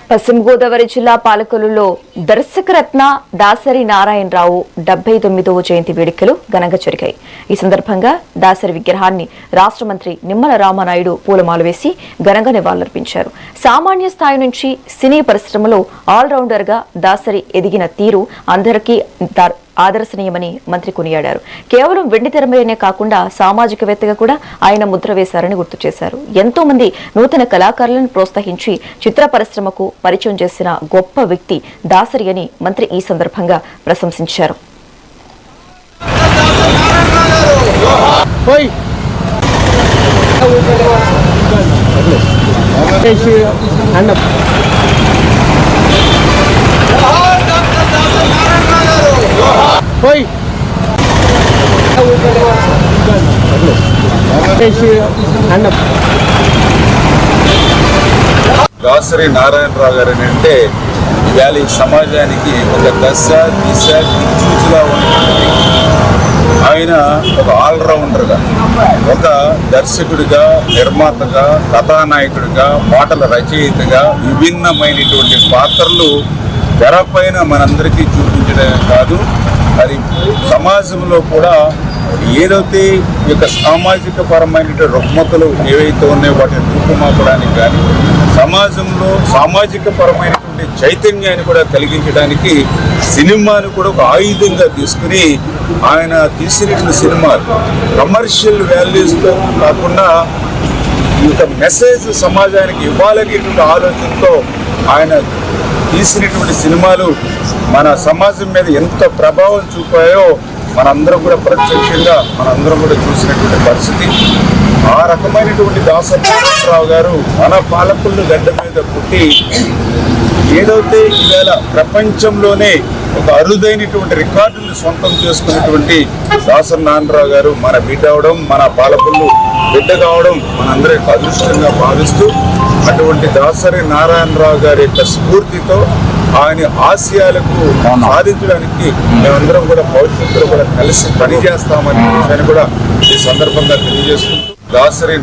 పశ్చిమ గోదావరి జిల్లా పాలకొల్లులో దర్శకరత్న దాసరి నారాయణరావు 79వ జయంతి వేడుకలు ఘనంగా జరిగాయి. ఈ సందర్భంగా దాసరి విగ్రహాన్ని రాష్ట్ర మంత్రి నిమ్మల రామానాయుడు పూలమాల వేసి ఘనంగా నివాళులర్పించారు. సామాన్య స్థాయి నుంచి సినీ పరిశ్రమలో ఆల్రౌండర్ గా దాసరి ఎదిగిన తీరు అందరికీ ఆదర్శనీయమని మంత్రి కొనియాడారు. కేవలం వెండి తెరమేనే కాకుండా సామాజికవేత్తగా కూడా ఆయన ముద్ర వేశారని గుర్తు చేశారు. ఎంతో మంది నూతన కళాకారులను ప్రోత్సహించి చిత్ర పరిశ్రమకు పరిచయం చేసిన గొప్ప వ్యక్తి దాసరి అని మంత్రి ఈ సందర్భంగా ప్రశంసించారు. దాసరి నారాయణరావు గారు అంటే ఇవాళ ఈ సమాజానికి ఒక దశ దిశ దిక్సూచిగా ఉన్నటువంటి ఆయన ఒక ఆల్రౌండర్గా, ఒక దర్శకుడిగా, నిర్మాతగా, కథానాయకుడిగా, మాటల రచయితగా విభిన్నమైనటువంటి పాత్రలు తెరపైన మనందరికీ చూపించడమే కాదు, మరి సమాజంలో కూడా ఏదైతే ఈ యొక్క సామాజిక పరమైన రుగ్మతలు ఏవైతే ఉన్నాయో వాటిని రూపుమాపడానికి కానీ, సమాజంలో సామాజిక పరమైనటువంటి చైతన్యాన్ని కూడా కలిగించడానికి సినిమాను కూడా ఒక ఆయుధంగా తీసుకుని ఆయన తీసినటువంటి సినిమాలు కమర్షియల్ వాల్యూస్తో కాకుండా ఇంత మెసేజ్ సమాజానికి ఇవ్వాలనేటువంటి ఆలోచనతో ఆయన తీసినటువంటి సినిమాలు మన సమాజం మీద ఎంత ప్రభావం చూపాయో మనందరం కూడా ప్రత్యక్షంగా మనందరం కూడా చూసినటువంటి పరిస్థితి. ఆ రకమైనటువంటి దాసరి నారాయణరావు గారు మన పాలకొల్లు గడ్డ మీద పుట్టి ఏదైతే ఈవేళ ప్రపంచంలోనే ఒక అరుదైనటువంటి రికార్డుని సొంతం చేసుకున్నటువంటి దాసరి నారాయణరావు గారు మన బిడ్డ అవడం, మన పాలకొల్లు బిడ్డ కావడం మనందరి అదృష్టంగా భావిస్తూ అటువంటి దాసరి నారాయణరావు గారి యొక్క స్ఫూర్తితో ఆయన ఆశయాలకు సాధించడానికి మేమందరం కూడా భవిష్యత్తులో కూడా కలిసి పనిచేస్తామనే విషయాన్ని కూడా ఈ సందర్భంగా తెలియజేసుకుంటూ దాసరి